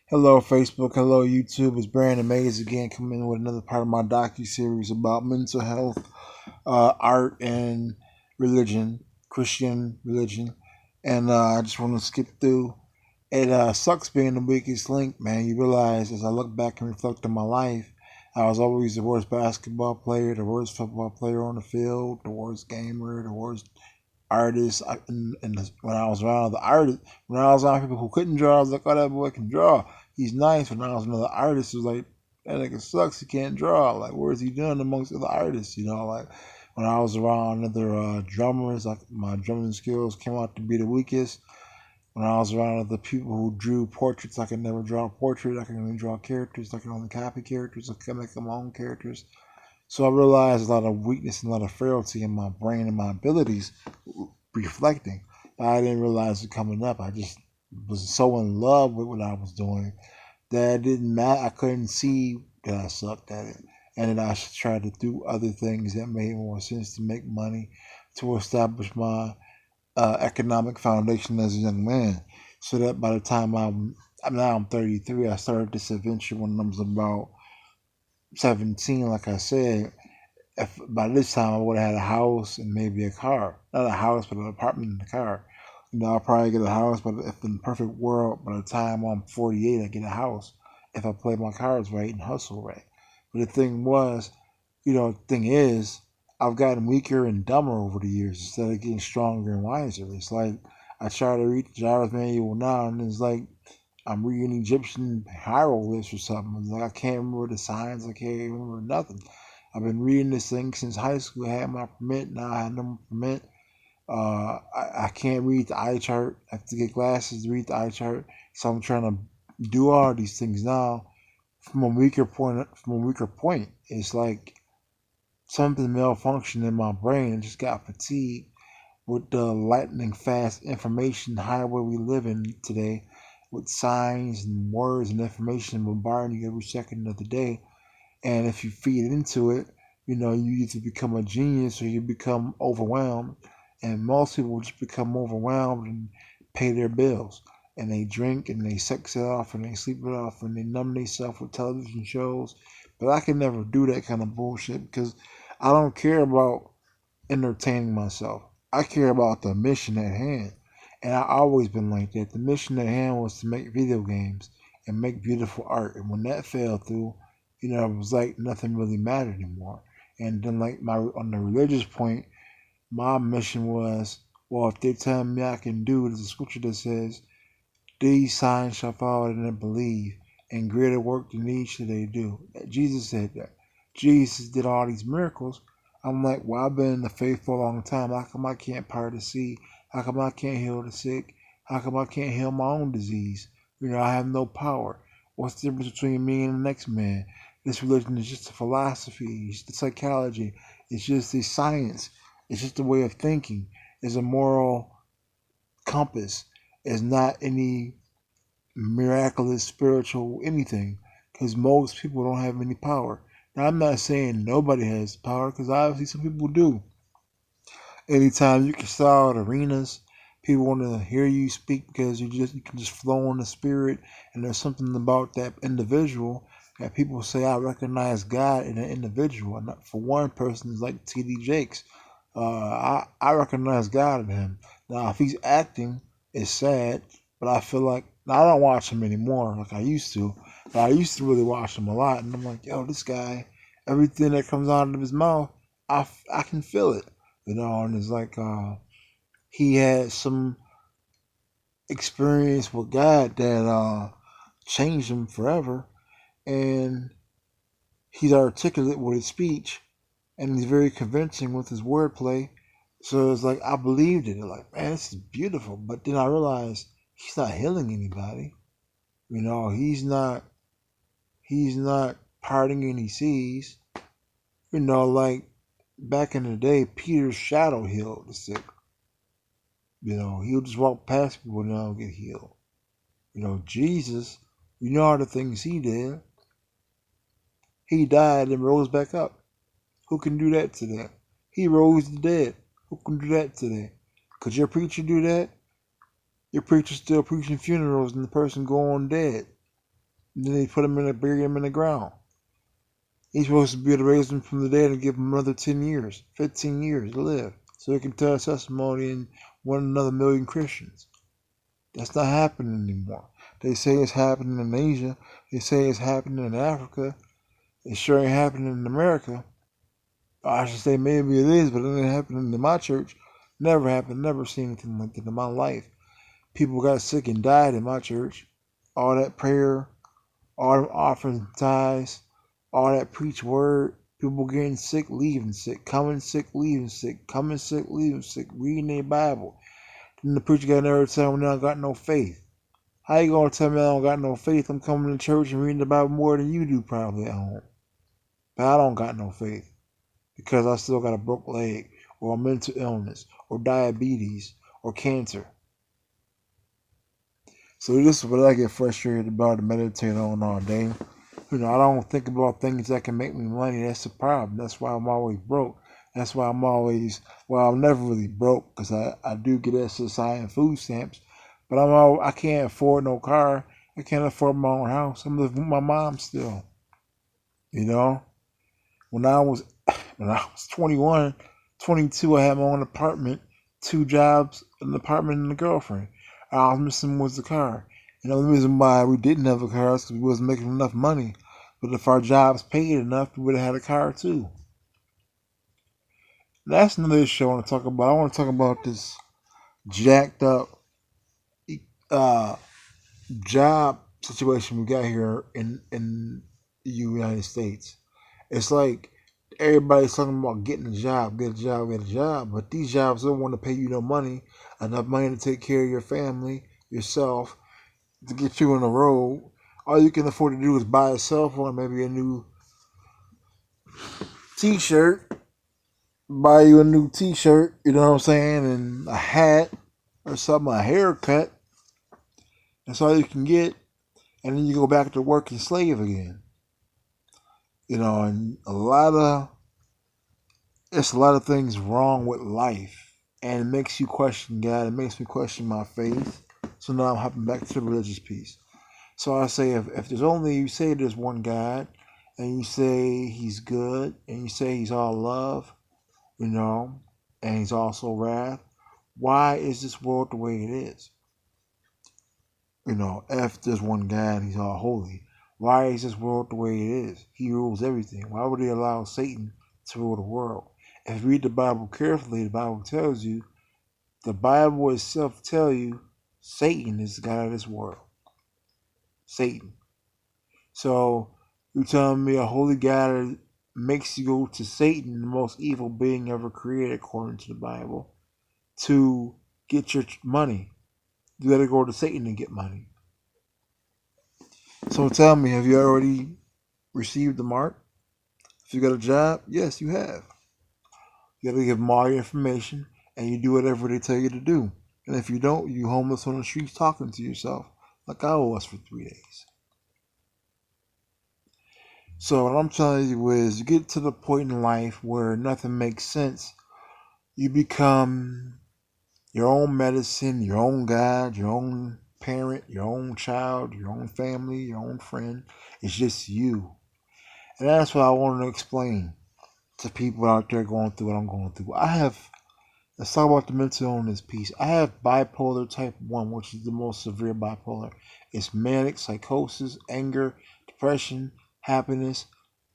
Hello, Facebook. Hello, YouTube. It's Brandon Mays again, coming in with another part of my docu-series about mental health, art, and religion, Christian religion. And I just want to skip through. It sucks being the weakest link, man. You realize as I look back and reflect on my life, I was always the worst basketball player, the worst football player on the field, the worst gamer, the worst artist. When I was around the artist, when I was around people who couldn't draw, I was like, oh, that boy can draw. He's nice. When I was another artist, it was like, that nigga sucks. He can't draw. Like, where's he doing amongst other artists? Like when I was around other drummers, like my drumming skills came out to be the weakest. When I was around other people who drew portraits, I could never draw a portrait. I could only draw characters. I could only copy characters. I could make my own characters. So I realized a lot of weakness and a lot of frailty in my brain and my abilities reflecting. But I didn't realize it coming up. I just was so in love with what I was doing that it didn't matter. I couldn't see that I sucked at it. And then I tried to do other things that made more sense to make money, to establish my economic foundation as a young man. So that by the time I'm 33, I started this adventure when I was about 17, like I said. If by this time I would have had a house and maybe a car, not a house but an apartment and a car. I'll probably get a house, but if in the perfect world, by the time I'm 48, I get a house if I play my cards right and hustle right. But the thing is, I've gotten weaker and dumber over the years instead of getting stronger and wiser. It's like I try to read the Jarvis manual now, and it's like I'm reading Egyptian hieroglyphs or something. It's like I can't remember the signs. I can't remember nothing. I've been reading this thing since high school. I had my permit. Now I have no permit. I can't read the eye chart. I have to get glasses to read the eye chart. So I'm trying to do all these things now from a weaker point. It's like something malfunctioned in my brain and just got fatigued with the lightning fast information highway we live in today, with signs and words and information bombarding you every second of the day. And if you feed into it, you either become a genius or you become overwhelmed. And most people just become overwhelmed and pay their bills. And they drink and they sex it off and they sleep it off and they numb themselves with television shows. But I can never do that kind of bullshit because I don't care about entertaining myself. I care about the mission at hand. And I always been like that. The mission at hand was to make video games and make beautiful art. And when that fell through, it was like nothing really mattered anymore. And then like my on the religious point, my mission was, well, if they tell me I can do it, there's a scripture that says, these signs shall follow them that believe, and greater work than these shall they do. Jesus said that. Jesus did all these miracles. I'm like, well, I've been in the faith for a long time. How come I can't part the sea? How come I can't heal the sick? How come I can't heal my own disease? I have no power. What's the difference between me and the next man? This religion is just a philosophy. It's the psychology. It's just a science. It's just a way of thinking. It's a moral compass. It's not any miraculous spiritual anything because most people don't have any power. Now, I'm not saying nobody has power because obviously some people do. Anytime you can sell at arenas, people want to hear you speak because you can just flow in the spirit, and there's something about that individual that people say I recognize God in an individual. And for one person, it's like T.D. Jakes. I recognize God in him. Now, if he's acting, it's sad, but I feel like now I don't watch him anymore like I used to. But I used to really watch him a lot, and I'm like, yo, this guy, everything that comes out of his mouth, I can feel it, and it's like he had some experience with God that changed him forever, and he's articulate with his speech, and he's very convincing with his wordplay. So it's like I believed it. Like, man, this is beautiful. But then I realized he's not healing anybody. He's not parting any seas. Like back in the day, Peter's shadow healed the sick. He'll just walk past people and they'll get healed. Jesus, all the things he did. He died and rose back up. Who can do that today? He rose the dead. Who can do that today? Could your preacher do that? Your preacher's still preaching funerals and the person going dead. And then they put him in and bury him in the ground. He's supposed to be able to raise him from the dead and give him another 10 years, 15 years to live, so he can tell his testimony and win another million Christians. That's not happening anymore. They say it's happening in Asia. They say it's happening in Africa. It sure ain't happening in America. I should say maybe it is, but it ain't happening in my church. Never happened. Never seen anything like that in my life. People got sick and died in my church. All that prayer, all them offerings and tithes, all that preach word. People getting sick, leaving sick, coming sick, leaving sick, coming sick, leaving sick, reading their Bible. Then the preacher got nerve telling me I don't got no faith. How you gonna tell me I don't got no faith? I'm coming to church and reading the Bible more than you do probably at home. But I don't got no faith because I still got a broke leg or a mental illness or diabetes or cancer. So this is what I get frustrated about and meditate on all day. I don't think about things that can make me money. That's the problem. That's why I'm always broke. That's why I'm never really broke because I do get SSI and food stamps. But I can't afford no car. I can't afford my own house. I'm living with my mom still. When I was 21, 22, I had my own apartment, 2 jobs, an apartment, and a girlfriend. All I was missing was the car. And the only reason why we didn't have a car is because we wasn't making enough money. But if our jobs paid enough, we would have had a car too. That's another issue I want to talk about. I want to talk about this jacked up job situation we got here in the United States. It's like everybody's talking about getting a job, get a job, get a job, but these jobs don't want to pay you no money, enough money to take care of your family, yourself, to get you on the road. All you can afford to do is buy a cell phone, maybe a new t-shirt, buy you a new t-shirt, you know what I'm saying, and a hat or something, a haircut. That's all you can get, and then you go back to work and slave again. And it's a lot of things wrong with life, and it makes you question God. It makes me question my faith. So now I'm hopping back to the religious piece. So I say, if you say there's one God, and you say He's good, and you say He's all love, and He's also wrath, why is this world the way it is? If there's one God, He's all holy, why is this world the way it is? He rules everything. Why would He allow Satan to rule the world? If you read the Bible carefully, the Bible itself tells you Satan is the God of this world. Satan. So you're telling me a holy God makes you go to Satan, the most evil being ever created according to the Bible, to get your money. You gotta go to Satan to get money. So tell me, have you already received the mark? If you got a job, yes, you have. You gotta give them all your information, and you do whatever they tell you to do. And if you don't, you homeless on the streets talking to yourself, like I was for 3 days. So what I'm telling you is, you get to the point in life where nothing makes sense. You become your own medicine, your own God, your own parent, your own child, your own family, your own friend. It's just you. And that's what I want to explain to people out there going through what I'm going through. Let's talk about the mental illness piece. I have bipolar type 1, which is the most severe bipolar. It's manic, psychosis, anger, depression, happiness.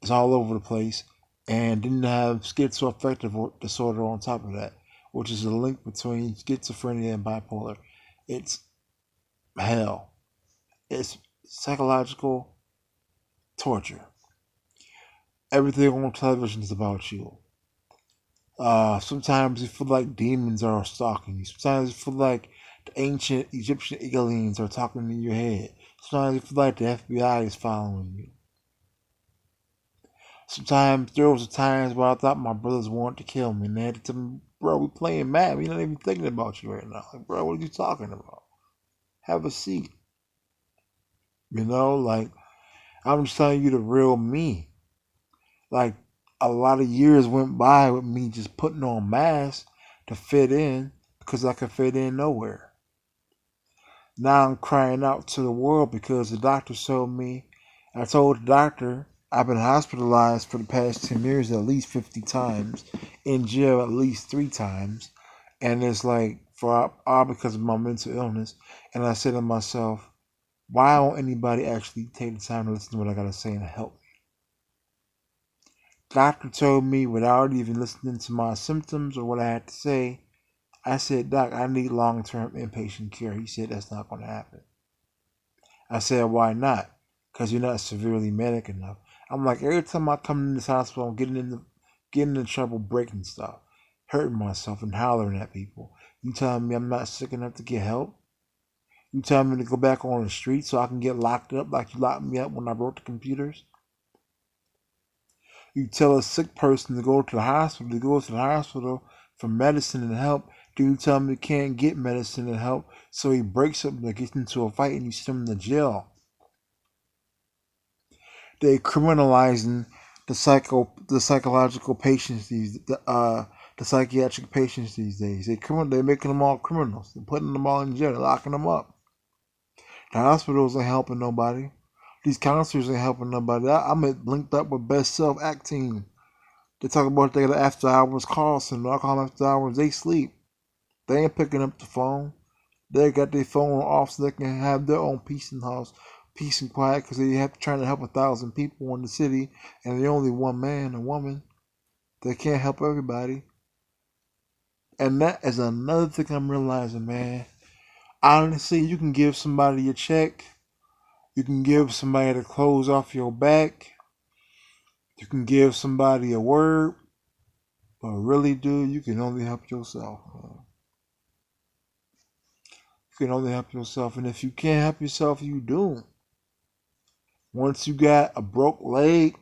It's all over the place. And then I have schizoaffective disorder on top of that, which is a link between schizophrenia and bipolar. It's hell. It's psychological torture. Everything on television is about you. Sometimes you feel like demons are stalking you. Sometimes you feel like the ancient Egyptian aliens are talking in your head. Sometimes you feel like the FBI is following you. Sometimes there was times where I thought my brothers wanted to kill me, and they had to tell me, bro, we're playing mad. We're not even thinking about you right now. Like, bro, what are you talking about? Have a seat. I'm just telling you the real me. Like, a lot of years went by with me just putting on masks to fit in because I could fit in nowhere. Now I'm crying out to the world because the doctor told me I told the doctor I've been hospitalized for the past 10 years at least 50 times, in jail at least 3 times, and it's like for all because of my mental illness. And I said to myself, why won't anybody actually take the time to listen to what I gotta say and help me? Doctor told me without even listening to my symptoms or what I had to say. I said, Doc, I need long-term inpatient care. He said that's not going to happen. I said, why not? Because you're not severely manic enough. I'm like, every time I come in this hospital, I'm getting in trouble, breaking stuff, hurting myself, and hollering at people. You telling me I'm not sick enough to get help? You telling me to go back on the street so I can get locked up like you locked me up when I broke the computers? You tell a sick person to go to the hospital for medicine and help. Do you tell him he can't get medicine and help, so he breaks up and gets into a fight and you send him to jail? They criminalizing the psychological patients the psychiatric patients these days. They're making them all criminals. They're putting them all in jail. They're locking them up. The hospitals ain't helping nobody. These counselors ain't helping nobody. I'm linked up with Best Self Act Team. They talk about they got an after hours call center. I call them after hours. They sleep. They ain't picking up the phone. They got their phone off so they can have their own peace in the house, peace and quiet, because they have trying to help 1,000 people in the city, and they're only one man and woman. They can't help everybody. And that is another thing I'm realizing, man. Honestly, you can give somebody a check. You can give somebody the clothes off your back. You can give somebody a word. But really, dude, you can only help yourself. You can only help yourself. And if you can't help yourself, you doomed. Once you got a broke leg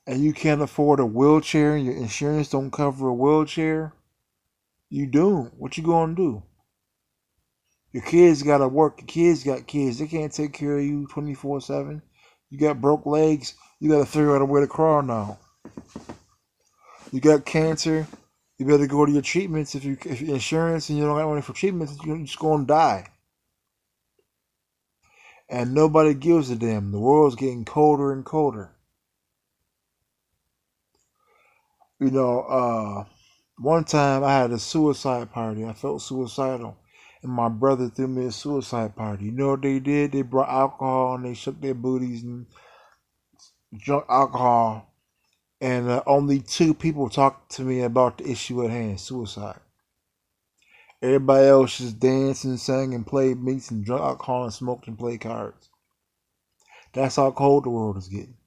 and you can't afford a wheelchair and your insurance don't cover a wheelchair, you doomed. What you gonna do? Your kids gotta work. Your kids got kids. They can't take care of you 24/7. You got broke legs. You gotta figure out a way to crawl now. You got cancer. You better go to your treatments. If your insurance and you don't got money for treatments, you're just gonna die. And nobody gives a damn. The world's getting colder and colder. You know, one time I had a suicide party. I felt suicidal. And my brother threw me a suicide party. You know what they did? They brought alcohol and they shook their booties and drunk alcohol. And only 2 people talked to me about the issue at hand, suicide. Everybody else just danced and sang and played meats and drunk alcohol and smoked and played cards. That's how cold the world is getting.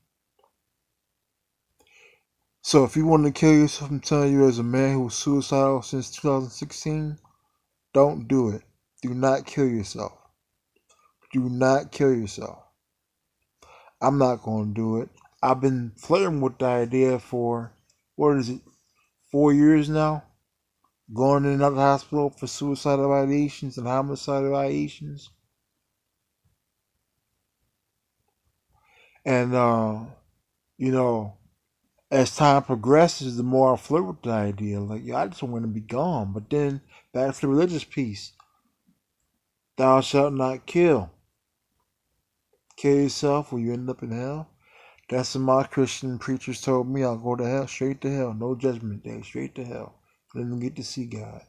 So if you want to kill yourself, I'm telling you as a man who was suicidal since 2016, don't do it. Do not kill yourself. Do not kill yourself. I'm not going to do it. I've been flirting with the idea for, what is it, 4 years now? Going in and out of the hospital for suicidal ideations and homicidal ideations. And, you know, as time progresses, the more I flirt with the idea. Like, I just want to be gone. But then, back to the religious piece. Thou shalt not kill. Kill yourself or you end up in hell. That's what my Christian preachers told me. I'll go to hell, straight to hell. No judgment day, straight to hell. Then get to see God.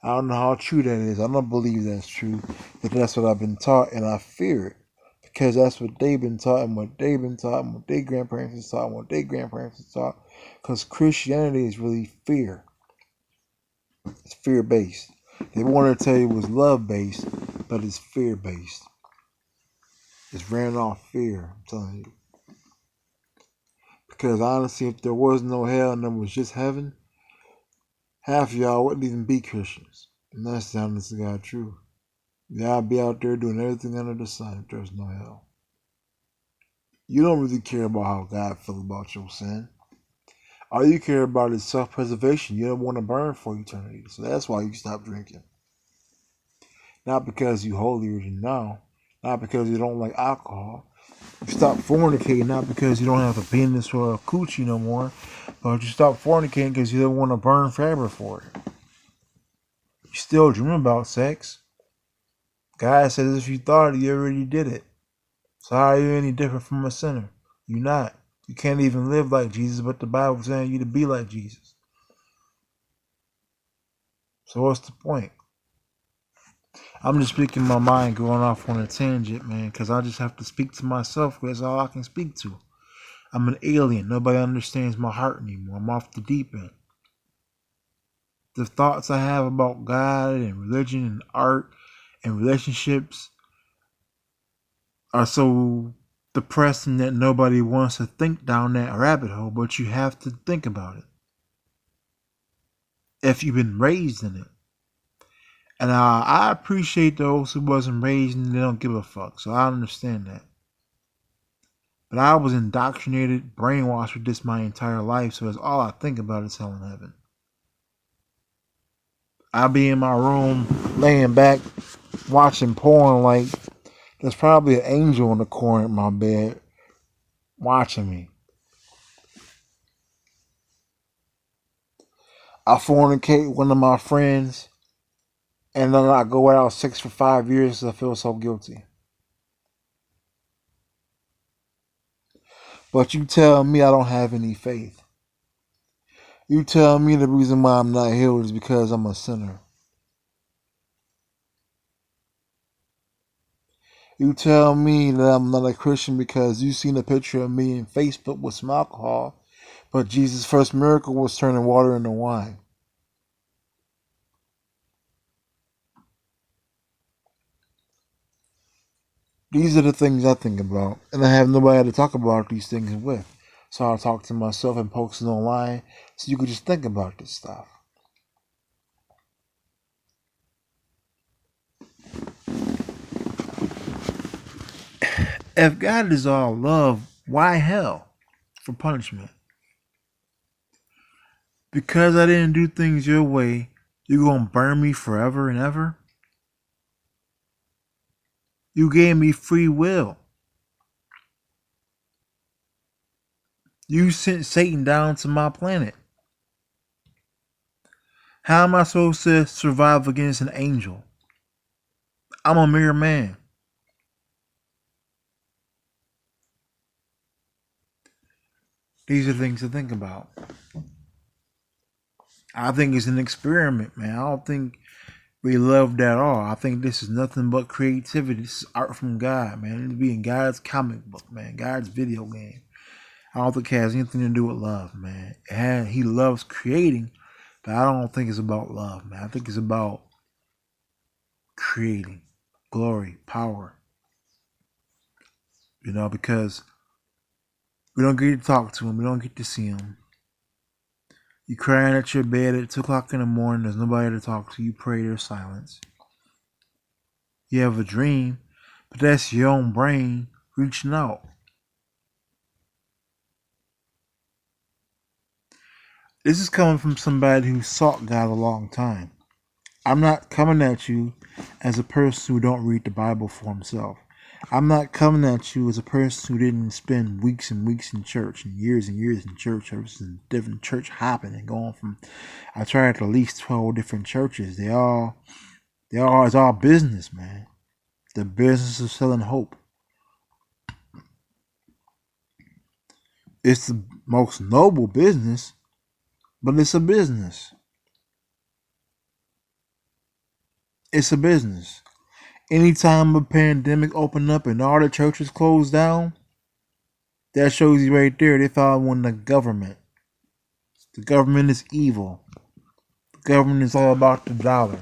I don't know how true that is. I don't believe that's true. But that's what I've been taught, and I fear it. Because that's what they've been taught, and what they've been taught, and what their grandparents have taught, and what their grandparents have taught. Because Christianity is really fear. It's fear-based. They want to tell you it was love-based, but it's fear-based. It's ran off fear, I'm telling you. Because honestly, if there was no hell and there was just heaven, half of y'all wouldn't even be Christians. And that's the honest to God truth. Y'all be out there doing everything under the sun if there's no hell. You don't really care about how God feels about your sin. All you care about is self-preservation. You don't want to burn for eternity. So that's why you stop drinking. Not because you're holier than thou. Not because you don't like alcohol. You stop fornicating not because you don't have a penis or a coochie no more, but you stop fornicating because you don't want to burn forever for it. You still dream about sex. God says if you thought it, you already did it. So how are you any different from a sinner? You're not. You can't even live like Jesus, but the Bible's saying you to be like Jesus. So what's the point? I'm just speaking my mind, going off on a tangent, man, because I just have to speak to myself. That's all I can speak to. I'm an alien. Nobody understands my heart anymore. I'm off the deep end. The thoughts I have about God and religion and art and relationships are so depressing that nobody wants to think down that rabbit hole, but you have to think about it if you've been raised in it. And I appreciate those who wasn't raised and they don't give a fuck, so I understand that. But I was indoctrinated, brainwashed with this my entire life, so it's all I think about is hell and heaven. I'll be in my room, laying back, watching porn like there's probably an angel in the corner of my bed watching me. I fornicate with one of my friends, and then I go out 6 for 5 years because I feel so guilty. But you tell me I don't have any faith. You tell me the reason why I'm not healed is because I'm a sinner. You tell me that I'm not a Christian because you seen a picture of me in Facebook with some alcohol, but Jesus' first miracle was turning water into wine. These are the things I think about, and I have nobody to talk about these things with. So I talk to myself and post it online so you can just think about this stuff. If God is all love, why hell for punishment? Because I didn't do things your way, you're going to burn me forever and ever? You gave me free will. You sent Satan down to my planet. How am I supposed to survive against an angel? I'm a mere man. These are things to think about. I think it's an experiment, man. I don't think we love that at all. I think this is nothing but creativity. This is art from God, man. It'd be in God's comic book, man. God's video game. I don't think it has anything to do with love, man. He loves creating, but I don't think it's about love, man. I think it's about creating glory, power. Because we don't get to talk to him. We don't get to see him. You crying at your bed at 2 o'clock in the morning. There's nobody to talk to. You pray, there's silence. You have a dream, but that's your own brain reaching out. This is coming from somebody who sought God a long time. I'm not coming at you as a person who don't read the Bible for himself. I'm not coming at you as a person who didn't spend weeks and weeks in church and years in church services and different church hopping and going from. I tried at least 12 different churches. It's all business, man. The business of selling hope. It's the most noble business, but it's a business. It's a business. Anytime a pandemic opened up and all the churches closed down, that shows you right there they found one the government. The government is evil. The government is all about the dollar.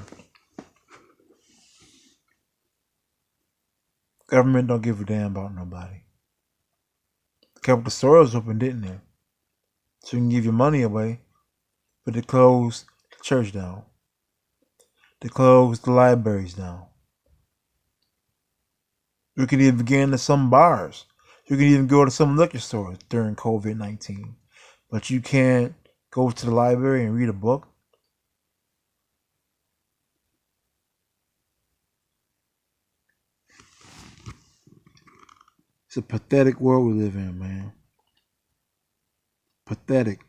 Government don't give a damn about nobody. They kept the stores open, didn't they? So you can give your money away, but they closed the church down. They closed the libraries down. You can even get into some bars. You can even go to some liquor stores during COVID-19. But you can't go to the library and read a book. It's a pathetic world we live in, man. Pathetic.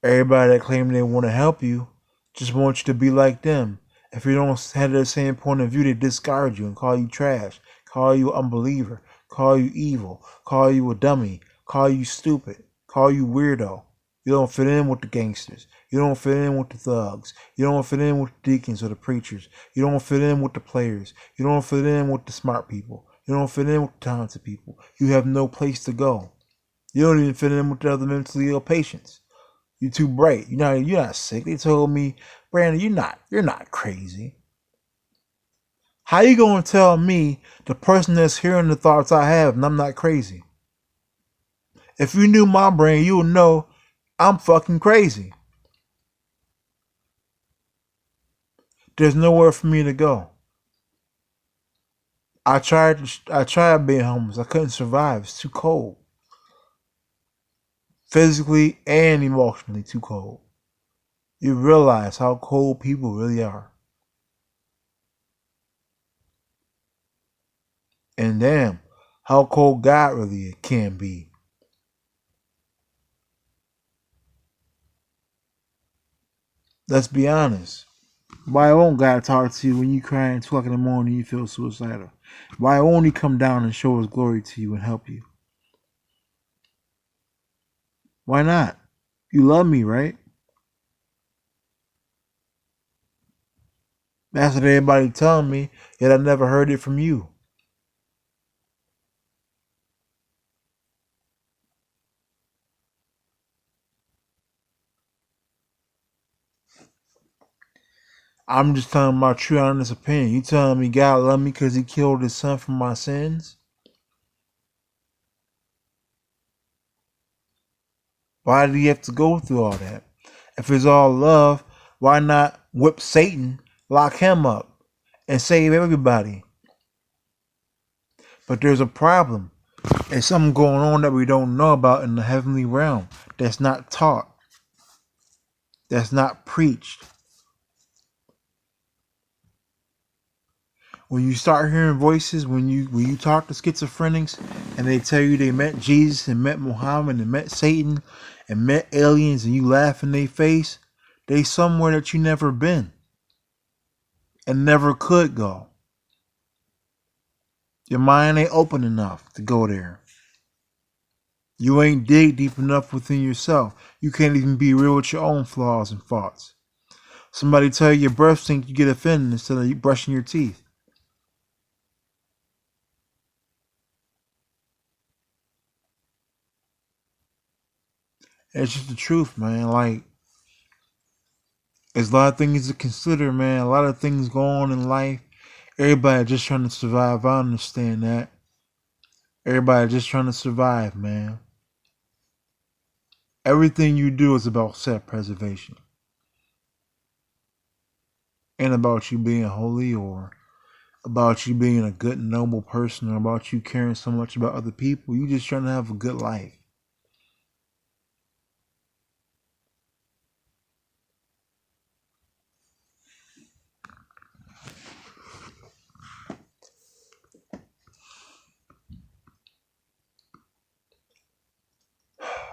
Everybody that claim they want to help you just want you to be like them. If you don't have the same point of view, they discard you and call you trash, call you an unbeliever, call you evil, call you a dummy, call you stupid, call you weirdo. You don't fit in with the gangsters. You don't fit in with the thugs. You don't fit in with the deacons or the preachers. You don't fit in with the players. You don't fit in with the smart people. You don't fit in with the talented people. You have no place to go. You don't even fit in with the other mentally ill patients. You're too bright. You're not sick. They told me, Brandon, you're not crazy. How you gonna tell me, the person that's hearing the thoughts I have, and I'm not crazy? If you knew my brain, you would know I'm fucking crazy. There's nowhere for me to go. I tried being homeless. I couldn't survive. It's too cold. Physically and emotionally too cold. You realize how cold people really are. And damn, how cold God really can be. Let's be honest. Why won't God talk to you when you cry at 2 o'clock in the morning and you feel suicidal? Why won't he come down and show his glory to you and help you? Why not? You love me, right? That's what everybody telling me, yet I never heard it from you. I'm just telling my true honest opinion. You telling me God love me because he killed his son for my sins? Why did he have to go through all that? If it's all love, why not whip Satan, lock him up, and save everybody? But there's a problem. There's something going on that we don't know about in the heavenly realm that's not taught, that's not preached. When you start hearing voices, when you talk to schizophrenics and they tell you they met Jesus and met Muhammad and met Satan and met aliens and you laugh in their face, they somewhere that you never been and never could go. Your mind ain't open enough to go there. You ain't dig deep enough within yourself. You can't even be real with your own flaws and faults. Somebody tell you your breath stink, you get offended instead of you brushing your teeth. It's just the truth, man. Like, there's a lot of things to consider, man. A lot of things go on in life. Everybody just trying to survive. I understand that. Everybody just trying to survive, man. Everything you do is about self-preservation. And about you being holy, or about you being a good, noble person, or about you caring so much about other people. You just trying to have a good life.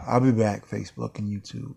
I'll be back, Facebook and YouTube.